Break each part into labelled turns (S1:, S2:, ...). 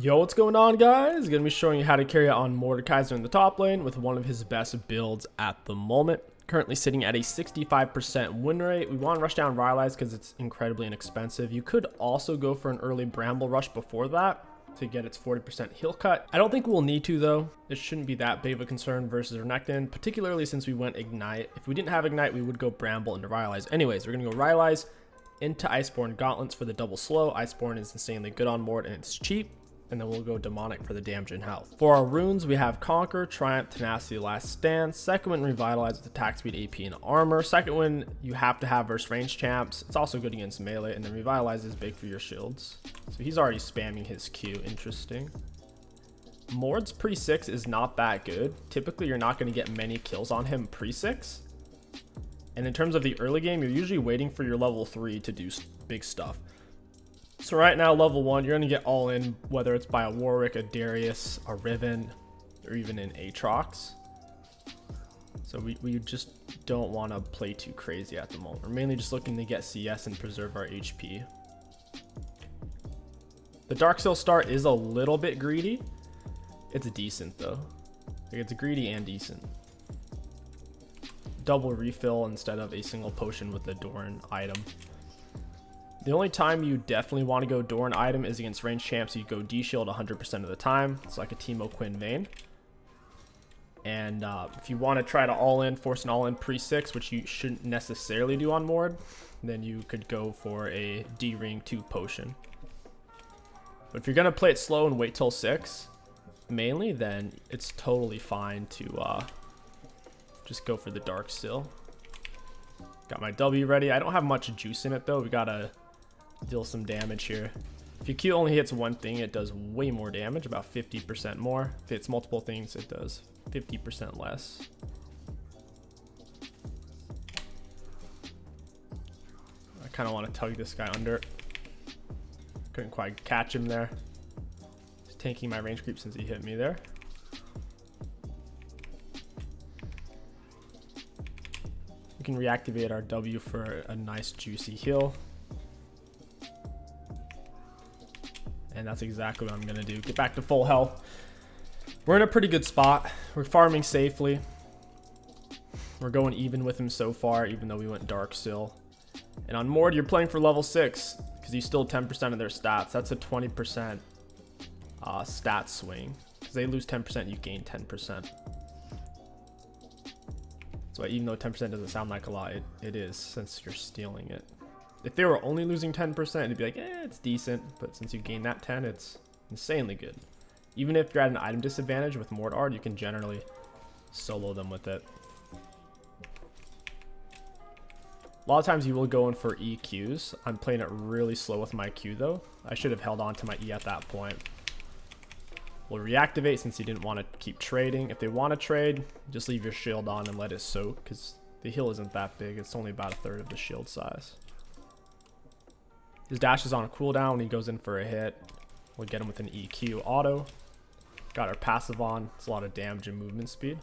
S1: Yo, what's going on, guys? Gonna be showing you how to carry out on Mordekaiser in the top lane with one of his best builds at the moment. Currently sitting at a 65% win rate. We want to rush down Rylai's because it's incredibly inexpensive. You could also go for an early Bramble rush before that to get its 40% heal cut. I don't think we'll need to, though. It shouldn't be that big of a concern versus Renekton, particularly since we went Ignite. If we didn't have Ignite, we would go Bramble into Rylai's. Anyways, we're gonna go Rylai's into Iceborne Gauntlets for the double slow. Iceborne is insanely good on Mord and it's cheap. And then we'll go Demonic for the damage and health. For our runes, we have Conquer, Triumph, Tenacity, Last Stand. Second one, Revitalize with attack speed, AP, and armor. Second one, you have to have versus range champs. It's also good against melee. And then Revitalize is big for your shields. So he's already spamming his Q. Interesting. Mord's pre-6 is not that good. Typically, you're not going to get many kills on him pre-6. And in terms of the early game, you're usually waiting for your level 3 to do big stuff. So right now, level 1, you're going to get all in, whether it's by a Warwick, a Darius, a Riven, or even an Aatrox. So we just don't want to play too crazy at the moment. We're mainly just looking to get CS and preserve our HP. The Dark Seal start is a little bit greedy. It's decent, though. Like, it's greedy and decent. Double refill instead of a single potion with the Doran item. The only time you definitely want to go Doran item is against range champs. You go D-Shield 100% of the time. It's like a Teemo Quinn Vayne. And if you want to try to all-in, force an all-in pre-6, which you shouldn't necessarily do on Mord, then you could go for a D-Ring 2 potion. But if you're going to play it slow and wait till 6, mainly, then it's totally fine to just go for the Dark Seal. Got my W ready. I don't have much juice in it, though. We got to deal some damage here. If your Q only hits one thing, it does way more damage, about 50% more. If it hits multiple things, it does 50% less. I kind of want to tug this guy under. Couldn't quite catch him there. He's tanking my range creep since he hit me there. We can reactivate our W for a nice juicy heal. And that's exactly what I'm going to do. Get back to full health. We're in a pretty good spot. We're farming safely. We're going even with him so far, even though we went Dark Seal. And on Mord, you're playing for level 6 because you still 10% of their stats. That's a 20% stat swing. Because they lose 10%, you gain 10%. So even though 10% doesn't sound like a lot, it is since you're stealing it. If they were only losing 10%, it'd be like, it's decent. But since you gain that 10, it's insanely good. Even if you're at an item disadvantage with Mord Art, you can generally solo them with it. A lot of times you will go in for EQs. I'm playing it really slow with my Q, though. I should have held on to my E at that point. We'll reactivate since you didn't want to keep trading. If they want to trade, just leave your shield on and let it soak, because the heal isn't that big. It's only about a third of the shield size. His dash is on a cooldown when he goes in for a hit. We'll get him with an EQ auto. Got our passive on. It's a lot of damage and movement speed.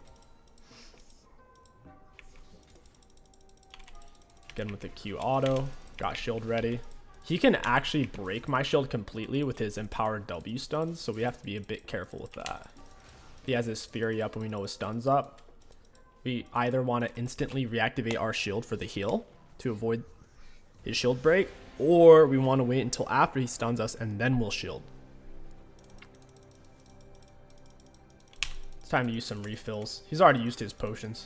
S1: Get him with the Q auto. Got shield ready. He can actually break my shield completely with his empowered W stuns, so we have to be a bit careful with that. He has his Fury up and we know his stun's up. We either want to instantly reactivate our shield for the heal to avoid his shield break, or we want to wait until after he stuns us and then we'll shield. It's time to use some refills. He's already used his potions.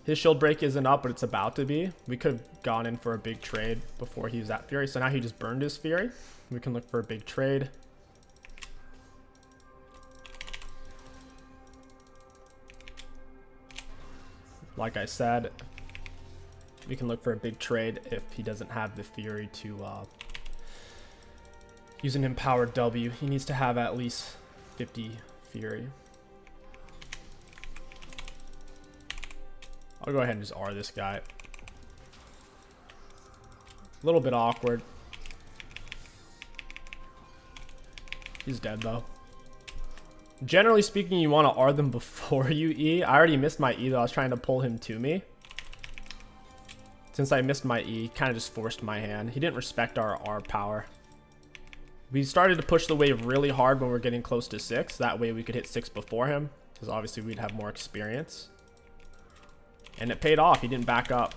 S1: His shield break isn't up, but it's about to be. We could have gone in for a big trade before he was at Fury. So now he just burned his Fury. We can look for a big trade. Like I said, we can look for a big trade if he doesn't have the Fury to use an empowered W. He needs to have at least 50 Fury. I'll go ahead and just R this guy. A little bit awkward. He's dead though. Generally speaking, you want to R them before you E. I already missed my E though. I was trying to pull him to me. Since I missed my E, kind of just forced my hand. He didn't respect our R power. We started to push the wave really hard when we were getting close to 6. That way we could hit 6 before him, because obviously we'd have more experience. And it paid off. He didn't back up.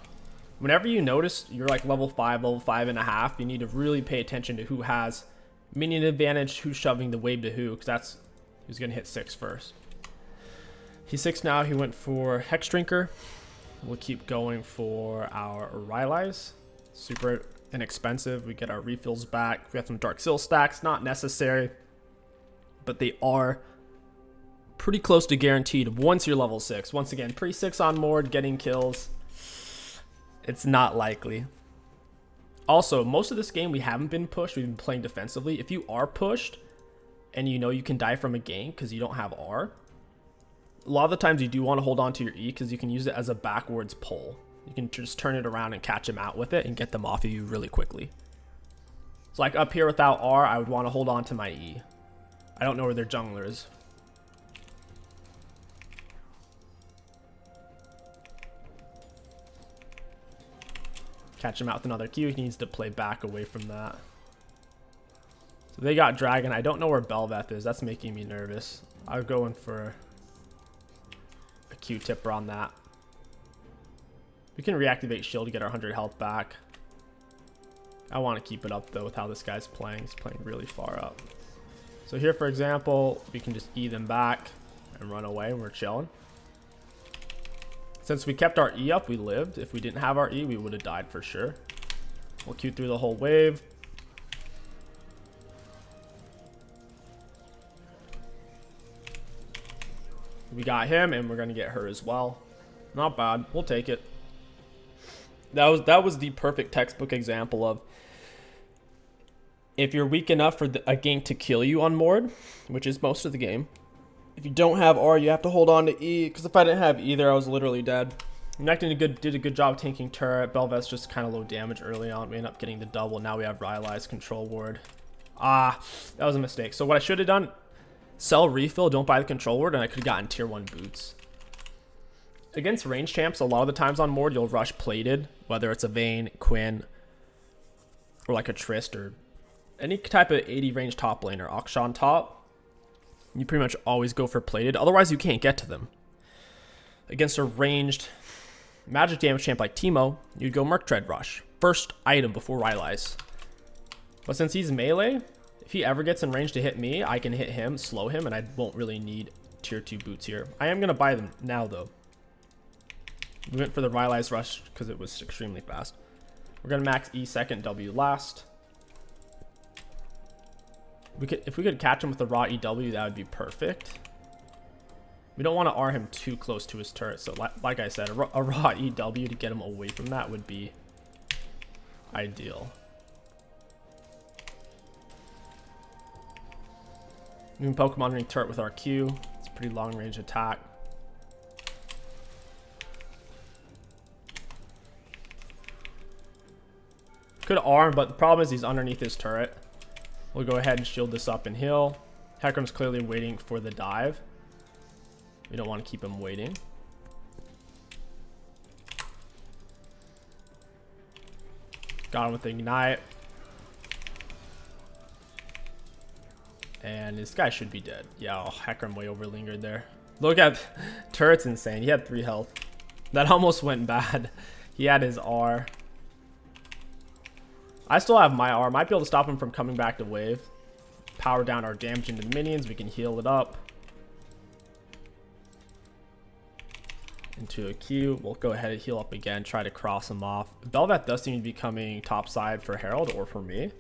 S1: Whenever you notice you're like level 5.5, you need to really pay attention to who has minion advantage, who's shoving the wave to who, because that's who's going to hit 6 first. He's 6 now. He went for Hex Drinker. We'll keep going for our Rylai's. Super inexpensive. We get our refills back. We have some Dark Seal stacks. Not necessary, but they are pretty close to guaranteed once you're level 6. Once again, pre-6 on Mord, getting kills. It's not likely. Also, most of this game we haven't been pushed. We've been playing defensively. If you are pushed and you know you can die from a gank because you don't have R, a lot of the times you do want to hold on to your E because you can use it as a backwards pull. You can just turn it around and catch them out with it and get them off of you really quickly. So like up here without R, I would want to hold on to my E. I don't know where their jungler is. Catch him out with another Q. He needs to play back away from that. So they got Dragon. I don't know where Belveth is. That's making me nervous. I'll go in for a Q-tipper on that. We can reactivate shield to get our 100 health back. I want to keep it up though with how this guy's playing. He's playing really far up. So here, for example, we can just E them back and run away and we're chilling. Since we kept our E up, we lived. If we didn't have our E, we would have died for sure. We'll Q through the whole wave. We got him, and we're going to get her as well. Not bad. We'll take it. That was the perfect textbook example of if you're weak enough for a gank to kill you on Mord, which is most of the game. If you don't have R, you have to hold on to E, because if I didn't have either, I was literally dead. Nekton did a good job tanking turret. Belveth's just kind of low damage early on. We end up getting the double. Now we have Rylai's control ward. Ah, that was a mistake. So what I should have done, sell refill, don't buy the control ward, and I could have gotten tier 1 boots. Against range champs, a lot of the times on Mord, you'll rush plated, whether it's a Vayne, Quinn, or like a Trist, or any type of 80 range top lane, or Akshan top. You pretty much always go for plated. Otherwise, you can't get to them. Against a ranged magic damage champ like Teemo, you'd go Merc Tread Rush. First item before Rylai's. But since he's melee, if he ever gets in range to hit me, I can hit him, slow him, and I won't really need tier 2 boots here. I am going to buy them now, though. We went for the Rylai's Rush because it was extremely fast. We're going to max E second, W last. If we could catch him with a raw EW, that would be perfect. We don't want to R him too close to his turret. So like I said, a raw EW to get him away from that would be ideal. We can Pokemon underneath turret with our Q. It's a pretty long range attack. Could R him, but the problem is he's underneath his turret. We'll go ahead and shield this up and heal. Hecarim's clearly waiting for the dive. We don't want to keep him waiting. Got him with the Ignite. And this guy should be dead. Yeah, oh, Hecarim way over lingered there. Look at turret's insane. He had 3 health. That almost went bad. He had his R. I still have my R. Might be able to stop him from coming back to wave. Power down our damage into the minions. We can heal it up. Into a Q. We'll go ahead and heal up again. Try to cross him off. Belveth does seem to be coming top side for Herald or for me.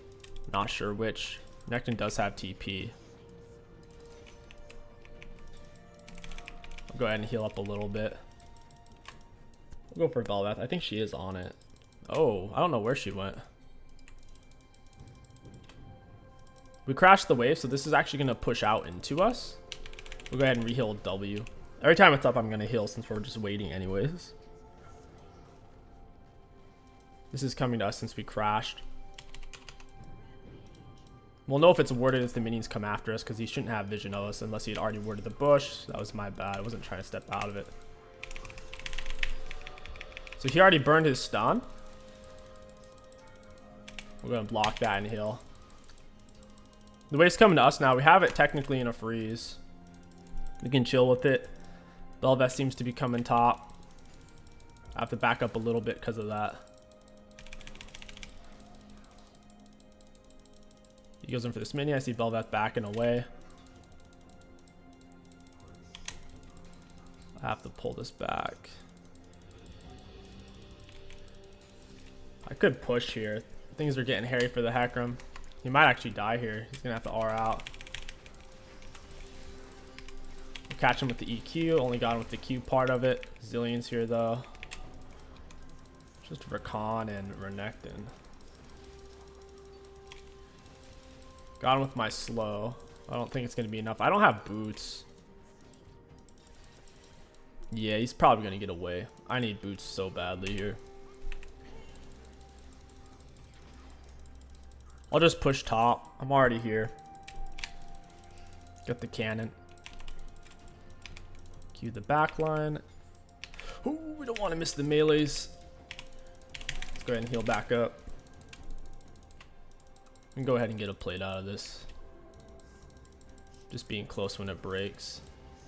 S1: Not sure which. Nekton does have TP. I'll go ahead and heal up a little bit. We'll go for Belveth. I think she is on it. Oh, I don't know where she went. We crashed the wave, so this is actually going to push out into us. We'll go ahead and reheal W. Every time it's up, I'm going to heal since we're just waiting anyways. This is coming to us since we crashed. We'll know if it's warded if the minions come after us, because he shouldn't have vision of us unless he had already warded the bush. That was my bad. I wasn't trying to step out of it. So he already burned his stun. We're going to block that and heal. The wave's coming to us now. We have it technically in a freeze. We can chill with it. Belveth seems to be coming top. I have to back up a little bit because of that. He goes in for this mini. I see Belveth backing away. I have to pull this back. I could push here. Things are getting hairy for the Hecarim. He might actually die here. He's gonna have to R out. We'll catch him with the EQ. Only got him with the Q part of it. Zillion's here though. Just Rakan and Renekton. Got him with my slow. I don't think it's gonna be enough. I don't have boots. Yeah, he's probably gonna get away. I need boots so badly here. I'll just push top. I'm already here. Get the cannon. Cue the back line. Ooh, we don't want to miss the melees. Let's go ahead and heal back up. And go ahead and get a plate out of this. Just being close when it breaks.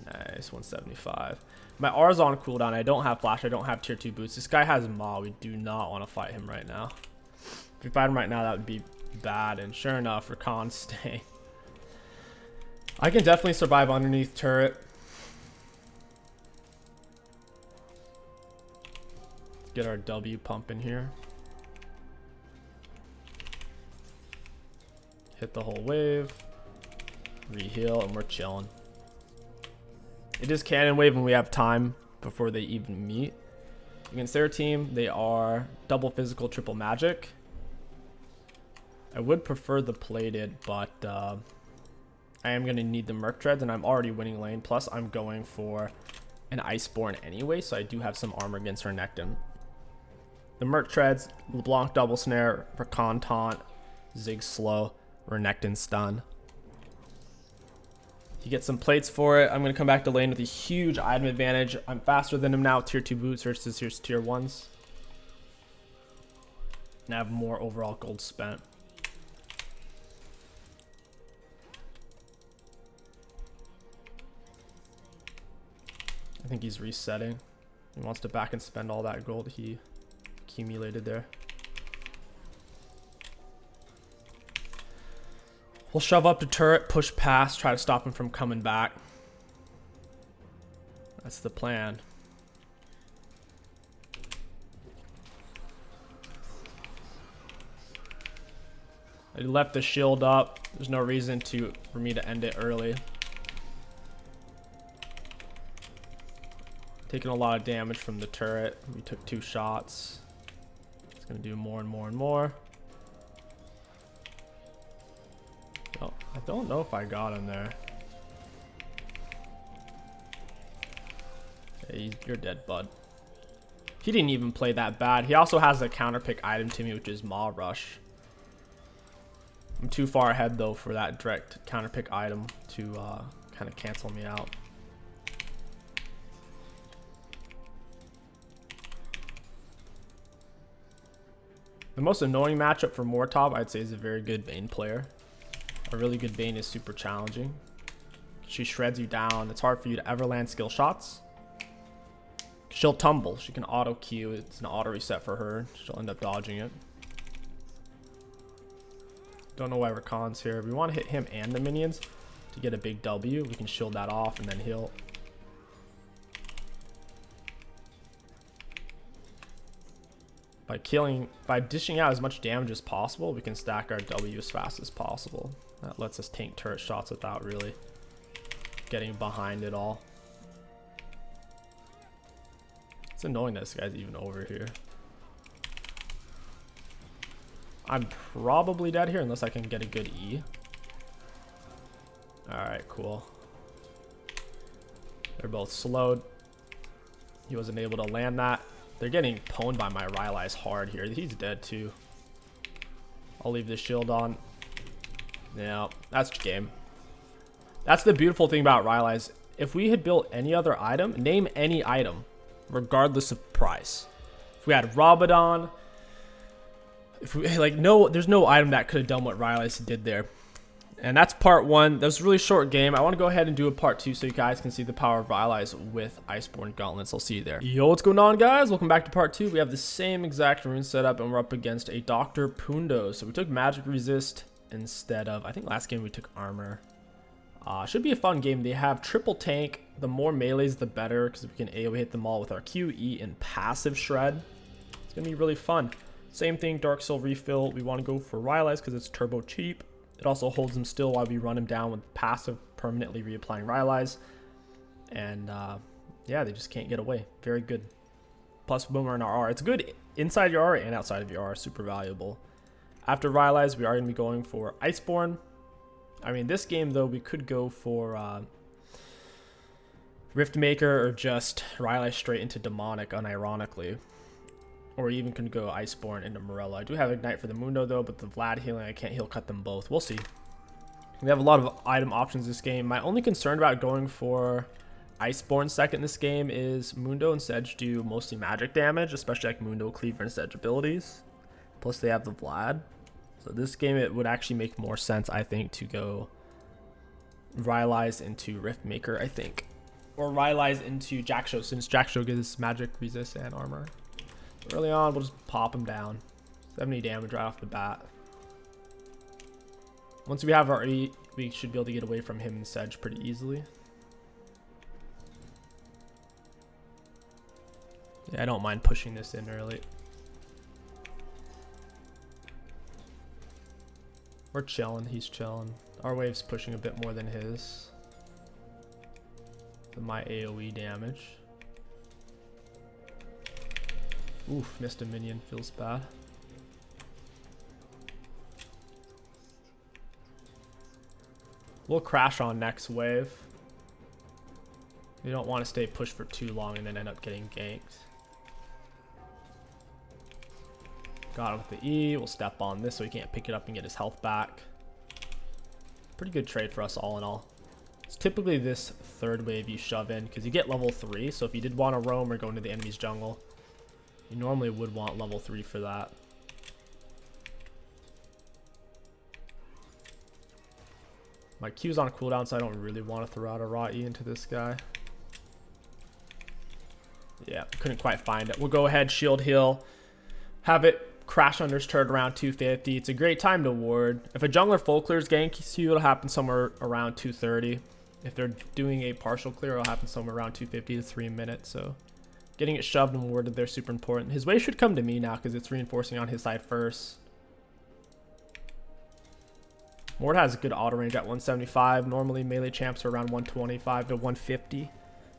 S1: Nice, 175. My R's on cooldown. I don't have flash. I don't have tier 2 boots. This guy has Maw. We do not want to fight him right now. If we fight him right now, that would be bad. And sure enough, Rakan's staying. I can definitely survive underneath turret. Let's get our W pumping here. Hit the whole wave. Reheal, and we're chilling. It is cannon wave when we have time before they even meet. Against their team, they are double physical, triple magic. I would prefer the plated, but I am going to need the Merc Treads, and I'm already winning lane. Plus, I'm going for an Iceborne anyway, so I do have some armor against Renekton. The Merc Treads, LeBlanc double snare, Rakan taunt, Zig slow, Renekton stun. He gets some plates for it. I'm going to come back to lane with a huge item advantage. I'm faster than him now, tier 2 boots versus his tier 1s. And I have more overall gold spent. I think he's resetting. He wants to back and spend all that gold he accumulated there. We'll shove up to turret, push past, try to stop him from coming back. That's the plan. I left the shield up. There's no reason for me to end it early. Taking a lot of damage from the turret. We took 2 shots. It's gonna do more and more and more. Oh, I don't know if I got him there. Hey, you're dead, bud. He didn't even play that bad. He also has a counter pick item to me, which is Maw Rush. I'm too far ahead though for that direct counter pick item to kind of cancel me out. The most annoying matchup for Mortop, I'd say, is a very good Vayne player. A really good Vayne is super challenging. She shreds you down. It's hard for you to ever land skill shots. She'll tumble. She can auto Q. It's an auto reset for her. She'll end up dodging it. Don't know why Rakan's here. We want to hit him and the minions to get a big W. We can shield that off and then heal. By dishing out as much damage as possible, we can stack our W as fast as possible. That lets us tank turret shots without really getting behind it all. It's annoying that this guy's even over here. I'm probably dead here unless I can get a good E. Alright, cool. They're both slowed. He wasn't able to land that. They're getting pwned by my Rylai's hard here. He's dead too. I'll leave this shield on. Yeah, that's game. That's the beautiful thing about Rylai's. If we had built any other item, name any item, regardless of price. If we had Rabadon, If we, like, no, there's no item that could have done what Rylai's did there. And that's part 1. That was a really short game. I want to go ahead and do a part 2 so you guys can see the power of Rylai's with Iceborne Gauntlets. I'll see you there. Yo, what's going on, guys? Welcome back to part 2. We have the same exact rune setup, and we're up against a Dr. Pundo. So we took magic resist instead of, I think last game we took armor. Should be a fun game. They have triple tank. The more melees, the better, because we can AoE hit them all with our Q, E, and passive shred. It's going to be really fun. Same thing, Dark Soul refill. We want to go for Rylai's because it's turbo cheap. It also holds him still while we run him down with passive, permanently reapplying Rylai's. And yeah, they just can't get away. Very good. Plus, when we're in our R, it's good inside your R and outside of your R. Super valuable. After Rylai's, we are going to be going for Iceborne. I mean, this game, though, we could go for Riftmaker or just Rylai straight into Demonic, unironically. Or even can go Iceborne into Morello. I do have Ignite for the Mundo, though, but the Vlad healing, I can't heal cut them both. We'll see. We have a lot of item options this game. My only concern about going for Iceborne second this game is Mundo and Sedge do mostly magic damage, especially like Mundo, Cleaver, and Sedge abilities. Plus they have the Vlad. So this game, it would actually make more sense, I think, to go Rylai's into Riftmaker, I think. Or Rylai's into Jackshow, since Jackshow gives magic resist and armor. Early on, we'll just pop him down. 70 damage right off the bat. Once we have our E, we should be able to get away from him and Sedge pretty easily. Yeah, I don't mind pushing this in early. We're chilling, he's chilling. Our wave's pushing a bit more than his. So my AoE damage. Oof, missed a minion, feels bad. We'll crash on next wave. We don't want to stay pushed for too long and then end up getting ganked. Got him with the E. We'll step on this so he can't pick it up and get his health back. Pretty good trade for us all in all. It's typically this third wave you shove in because you get level 3. So if you did want to roam or go into the enemy's jungle, you normally would want level 3 for that. My Q's on a cooldown, so I don't really want to throw out a raw E into this guy. Yeah, couldn't quite find it. We'll go ahead, shield heal, have it crash under his turret around 250. It's a great time to ward. If a jungler full clears ganks you, it'll happen somewhere around 230. If they're doing a partial clear, it'll happen somewhere around 250 to 3 minutes. So getting it shoved and warded there, super important. His wave should come to me now because it's reinforcing on his side first. Mord has a good auto range at 175. Normally melee champs are around 125 to 150.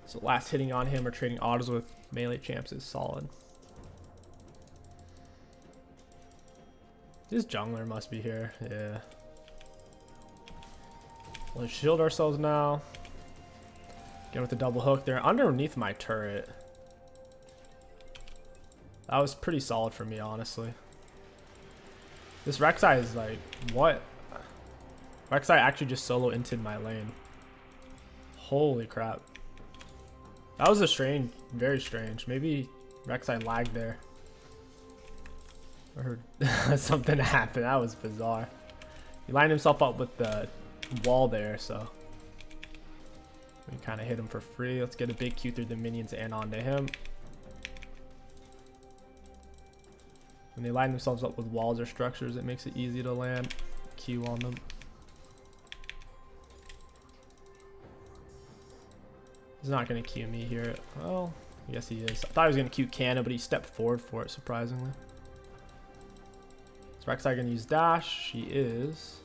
S1: So last hitting on him or trading autos with melee champs is solid. This jungler must be here. Yeah. Let's shield ourselves now. Get with the double hook. They're underneath my turret. That was pretty solid for me, honestly. This Rek'Sai is like, what? Rek'Sai actually just solo inted my lane. Holy crap. That was a strange, very strange. Maybe Rek'Sai lagged there. I heard something happen. That was bizarre. He lined himself up with the wall there, so we kind of hit him for free. Let's get a big Q through the minions and onto him. When they line themselves up with walls or structures, it makes it easy to land Q on them. He's not going to Q me here. Well, I guess he is. I thought he was going to Q Cannon, but he stepped forward for it, surprisingly. Is Rek'Sai going to use dash? She is.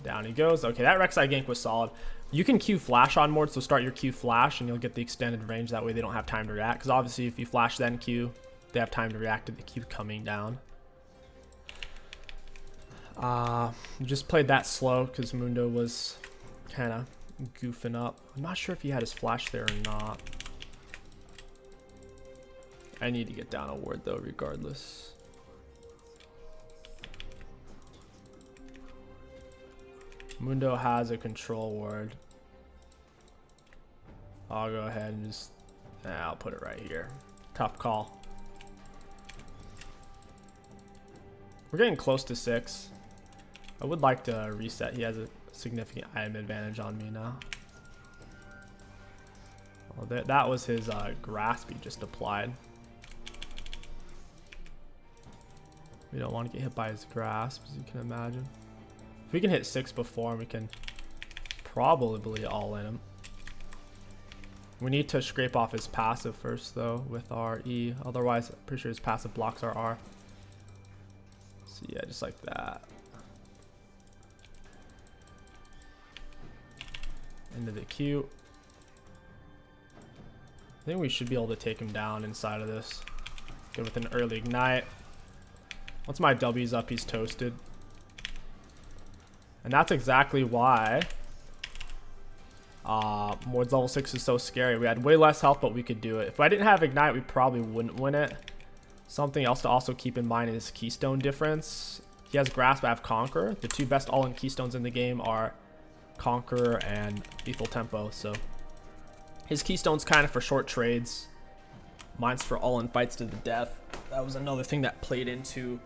S1: Down he goes. Okay, that Rek'Sai gank was solid. You can Q flash on Mord, so start your Q flash and you'll get the extended range. That way they don't have time to react. Because obviously if you flash then Q, they have time to react to the Q coming down. Just played that slow because Mundo was kind of goofing up. I'm not sure if he had his flash there or not. I need to get down a ward though regardless. Mundo has a control ward. I'll go ahead and just, I'll put it right here. Tough call. We're getting close to 6. I would like to reset. He has a significant item advantage on me now. Well, that was his grasp he just applied. We don't want to get hit by his grasp, as you can imagine. If we can hit 6 before, we can probably all in him. We need to scrape off his passive first, though, with our E. Otherwise, I'm pretty sure his passive blocks our R. So yeah, just like that. Into the Q. I think we should be able to take him down inside of this. Good with an early ignite. Once my W's up, he's toasted. And that's exactly why Mord's level 6 is so scary. We had way less health, but we could do it. If I didn't have ignite, we probably wouldn't win it. Something else to also keep in mind is keystone difference. He has grasp, I have conquer. The 2 best all-in keystones in the game are conquer and lethal tempo. So his keystone's kind of for short trades. Mine's for all-in fights to the death. That was another thing that played into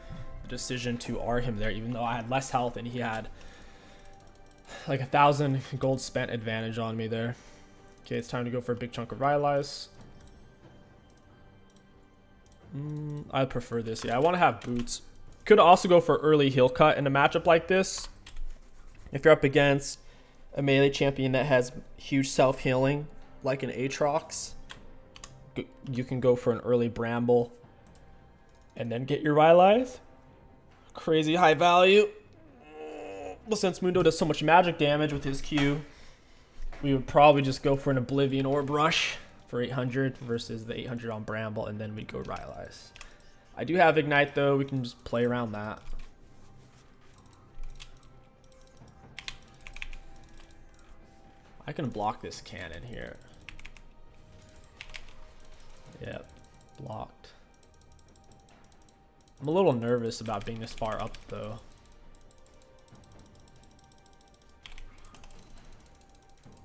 S1: the decision to R him there, even though I had less health and he had like 1,000 gold spent advantage on me there. Okay, it's time to go for a big chunk of Rylai's. I prefer this. Yeah, I want to have boots. Could also go for early heal cut in a matchup like this. If you're up against a melee champion that has huge self-healing, like an Aatrox, you can go for an early Bramble and then get your Rylai's. Crazy high value. Well, since Mundo does so much magic damage with his Q, we would probably just go for an Oblivion Orb Rush for 800 versus the 800 on Bramble, and then we go Rylai's. I do have Ignite, though. We can just play around that. I can block this cannon here. Yep, blocked. I'm a little nervous about being this far up, though.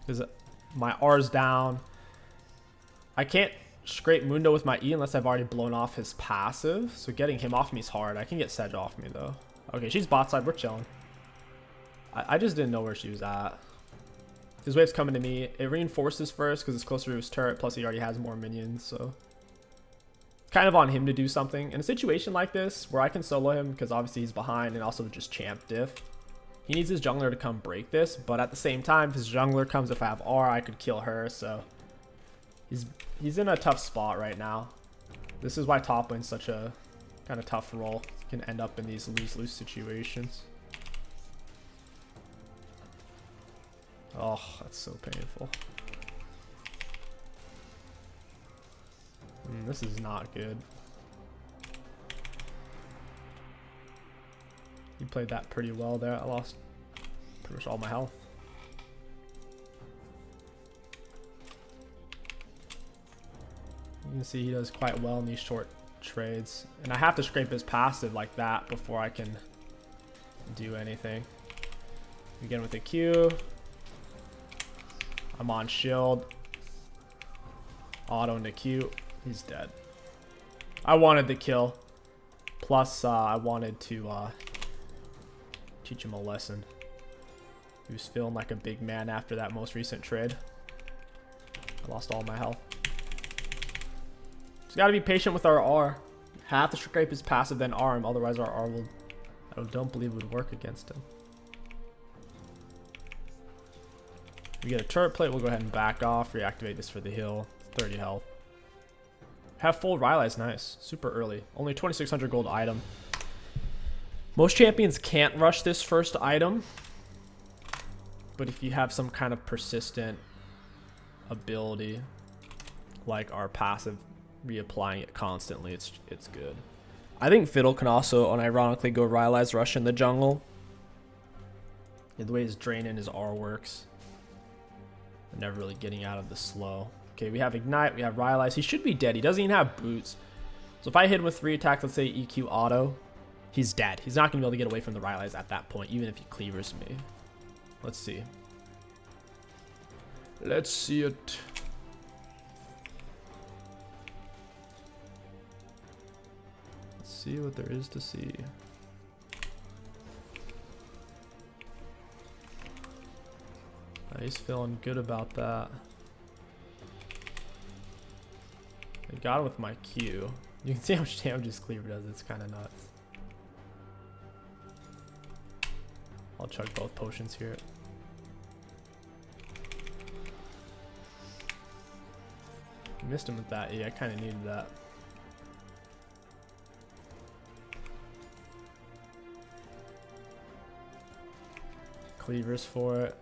S1: Because my R's down. I can't scrape Mundo with my E unless I've already blown off his passive. So getting him off me is hard. I can get Sedge off me, though. Okay, she's bot side. We're chilling. I just didn't know where she was at. His wave's coming to me. It reinforces first because it's closer to his turret. Plus, he already has more minions. So it's kind of on him to do something. In a situation like this, where I can solo him because obviously he's behind and also just champ diff. He needs his jungler to come break this, but at the same time, if his jungler comes, if I have R, I could kill her, so he's in a tough spot right now. This is why top lane's such a kind of tough role. You can end up in these lose-lose situations. Oh, that's so painful. This is not good. He played that pretty well there. I lost pretty much all my health. You can see he does quite well in these short trades. And I have to scrape his passive like that before I can do anything. Again with a Q. I'm on shield. Auto into Q. He's dead. I wanted the kill. Plus, I wanted to teach him a lesson. He was feeling like a big man after that most recent trade. I lost all my health. Just gotta be patient with our R. Have to scrape his passive, then R him. Otherwise, our R will, I don't believe, would work against him. We get a turret plate. We'll go ahead and back off. Reactivate this for the heal. 30 health. Have full Rylai's nice. Super early. Only 2,600 gold item. Most champions can't rush this first item, but if you have some kind of persistent ability, like our passive reapplying it constantly, it's good. I think Fiddle can also unironically go Rylai's rush in the jungle. Yeah, the way his drain and his R works. Never really getting out of the slow. Okay, we have Ignite, we have Rylai's. He should be dead. He doesn't even have boots. So if I hit him with 3 attacks, let's say EQ auto, he's dead. He's not going to be able to get away from the Rylai's at that point, even if he cleavers me. Let's see. Let's see it. Let's see what there is to see. He's feeling good about that. I got him with my Q. You can see how much damage his cleaver does. It's kind of nuts. I'll chug both potions here. Missed him with that. Yeah, I kind of needed that. Cleavers for it.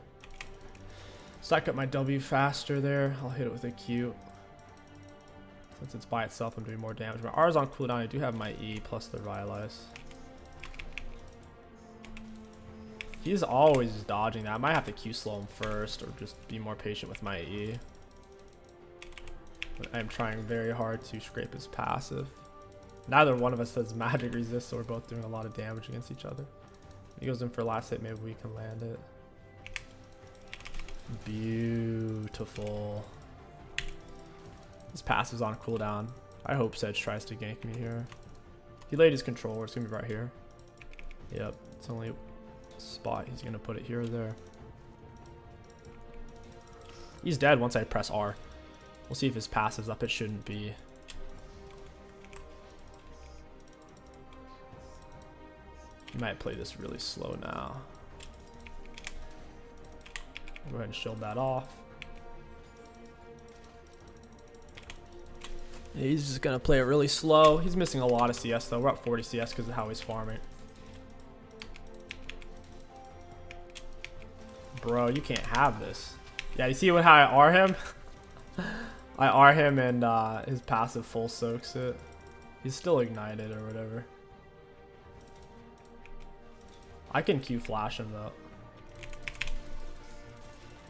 S1: Stack up my W faster there. I'll hit it with a Q. Since it's by itself, I'm doing more damage. My R is on cooldown. I do have my E plus the Rylai's. He's always dodging that. I might have to Q slow him first or just be more patient with my E. But I'm trying very hard to scrape his passive. Neither one of us has magic resist, so we're both doing a lot of damage against each other. He goes in for last hit, maybe we can land it. Beautiful. His passive's on cooldown. I hope Sedge tries to gank me here. He laid his controller. It's gonna be right here. Yep, it's only a spot. He's gonna put it here or there. He's dead once I press R. We'll see if his passive's up. It shouldn't be. He might play this really slow now. Go ahead and shield that off. Yeah, he's just gonna play it really slow. He's missing a lot of CS though. We're at 40 CS because of how he's farming. Bro, you can't have this. Yeah, you see how I R him? I R him and his passive full soaks it. He's still ignited or whatever. I can Q flash him though.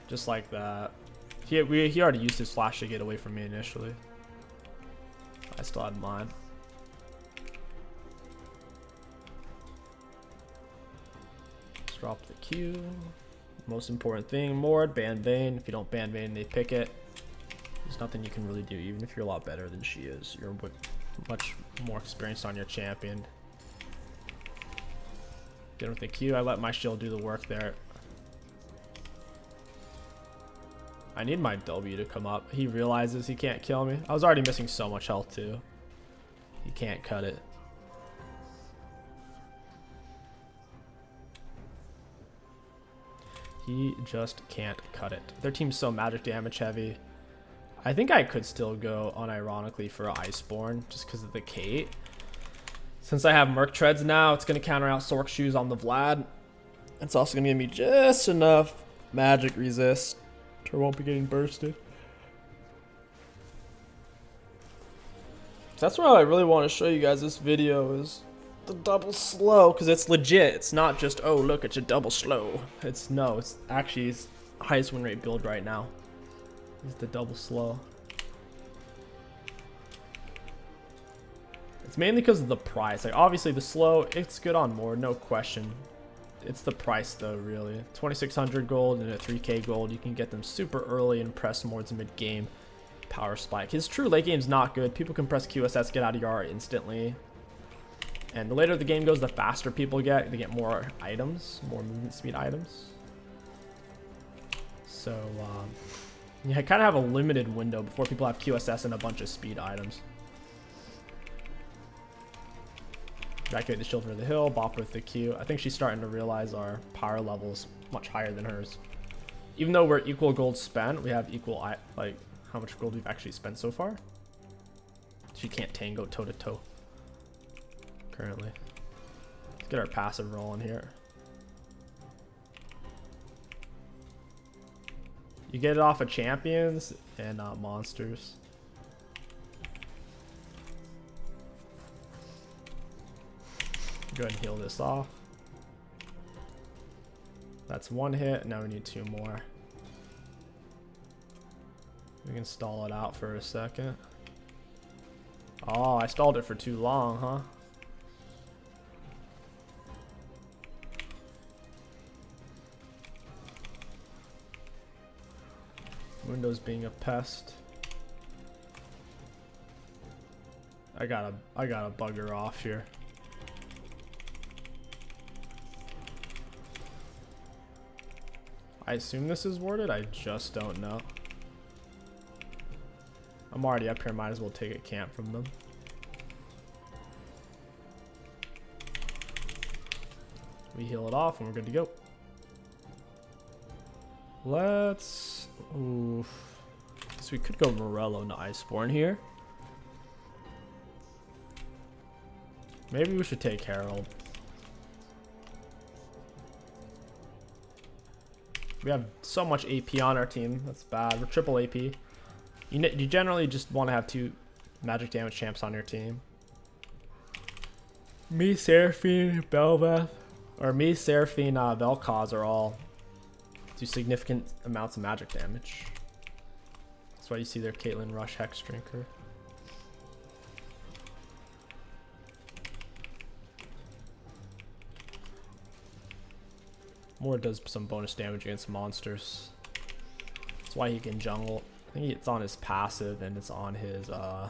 S1: Just like that. He already used his flash to get away from me initially. I still had mine. Let's drop the Q. Most important thing, Mord, ban Vayne. If you don't ban Vayne, they pick it. There's nothing you can really do, even if you're a lot better than she is. You're much more experienced on your champion. Get with the Q. I let my shield do the work there. I need my W to come up. He realizes he can't kill me. I was already missing so much health too. He can't cut it. He just can't cut it. Their team's so magic damage heavy. I think I could still go unironically for Iceborne just because of the Kate. Since I have Merc Treads now, it's going to counter out Sork Shoes on the Vlad. It's also going to give me just enough magic resist. I won't be getting bursted. So that's what I really want to show you guys this video is the double slow, because it's legit. It's not just, oh look, it's a double slow. It's actually his highest win rate build right now. Is the double slow. It's mainly because of the price. Like obviously the slow, it's good on Mord, no question. It's the price though, really. 2600 gold and a 3k gold. You can get them super early and press Mord's mid game. Power spike. His true late game's not good. People can press QSS, get out of your R instantly. And the later the game goes, the faster people get. They get more items, more movement speed items. So, yeah, I kind of have a limited window before people have QSS and a bunch of speed items. Evacuate the shield for the hill, bop with the Q. I think she's starting to realize our power level is much higher than hers. Even though we're equal gold spent, we have equal, like, how much gold we've actually spent so far. She can't tango toe to toe currently. Let's get our passive rolling here. You get it off of champions and monsters. Go ahead and heal this off. That's one hit. Now we need two more. We can stall it out for a second. Oh, I stalled it for too long, huh? Windows being a pest. I gotta bugger off here. I assume this is warded. I just don't know. I'm already up here. Might as well take a camp from them. We heal it off and we're good to go. Let's... Oof. So we could go Morello into Iceborne here. Maybe we should take Herald. We have so much AP on our team. That's bad. We're triple AP. You generally just want to have 2 magic damage champs on your team. Me, Seraphine, Belveth, or me, Seraphine, Vel'Koz are all do significant amounts of magic damage. That's why you see their Caitlyn Rush Hex Drinker. Mord does some bonus damage against monsters. That's why he can jungle. I think it's on his passive and it's on his, I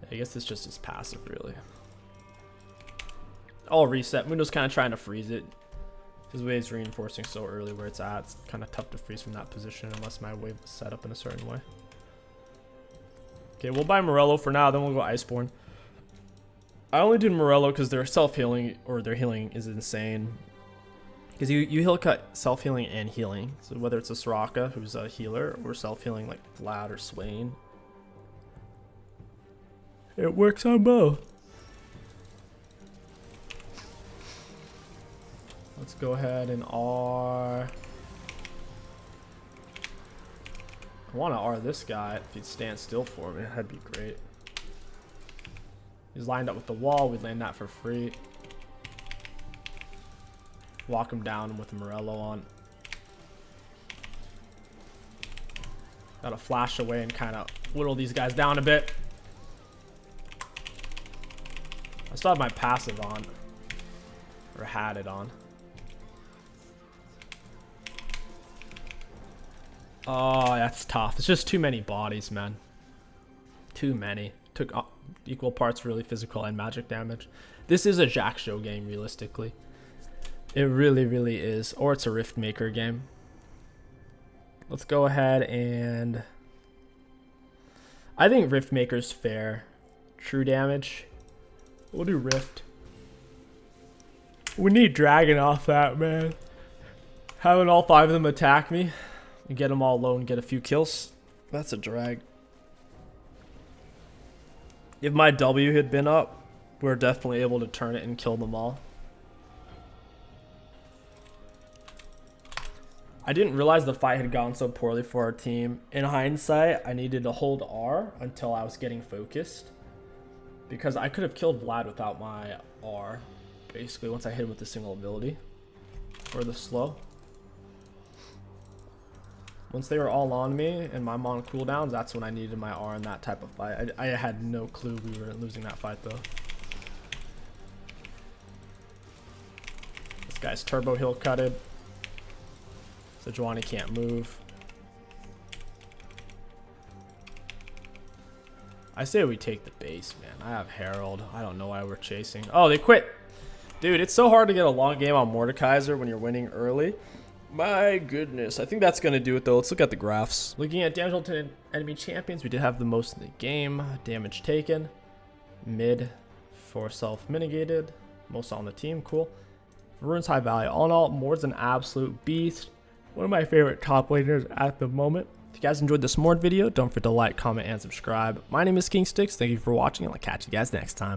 S1: guess it's just his passive, really. I'll reset. Mundo's kind of trying to freeze it. His wave's reinforcing so early where it's at. It's kind of tough to freeze from that position unless my wave was set up in a certain way. Okay, we'll buy Morello for now, then we'll go Iceborne. I only did Morello because their self-healing, or their healing is insane. Because you heal cut self-healing and healing. So whether it's a Soraka, who's a healer, or self-healing like Vlad or Swain. It works on both. Let's go ahead and R. I want to R this guy. If he'd stand still for me, that'd be great. He's lined up with the wall. We'd land that for free. Walk him down with Morello on. Gotta flash away and kind of whittle these guys down a bit. I still have my passive on. Or had it on. Oh, that's tough. It's just too many bodies, man. Too many. Took equal parts really physical and magic damage. This is a Jack Show game, realistically. It really, really is. Or it's a Rift Maker game. Let's go ahead and... I think Rift Maker's fair. True damage. We'll do Rift. We need Dragon off that, man. Having all 5 of them attack me and get them all low and get a few kills. That's a drag. If my W had been up, we're definitely able to turn it and kill them all. I didn't realize the fight had gone so poorly for our team. In hindsight, I needed to hold R until I was getting focused. Because I could have killed Vlad without my R. Basically, once I hit him with the single ability. Or the slow. Once they were all on me and I'm on cooldowns, that's when I needed my R in that type of fight. I had no clue we were losing that fight, though. This guy's turbo hill cutted. So Sejuani can't move. I say we take the base, man. I have Herald. I don't know why we're chasing. Oh, they quit. Dude, it's so hard to get a long game on Mordekaiser when you're winning early. My goodness. I think that's going to do it, though. Let's look at the graphs. Looking at damage to enemy champions, we did have the most in the game. Damage taken. Mid for self-mitigated. Most on the team. Cool. Rune's high value. All in all, Mord's an absolute beast. One of my favorite top laners at the moment. If you guys enjoyed this Mord video, don't forget to like, comment, and subscribe. My name is King Sticks. Thank you for watching, and I'll catch you guys next time.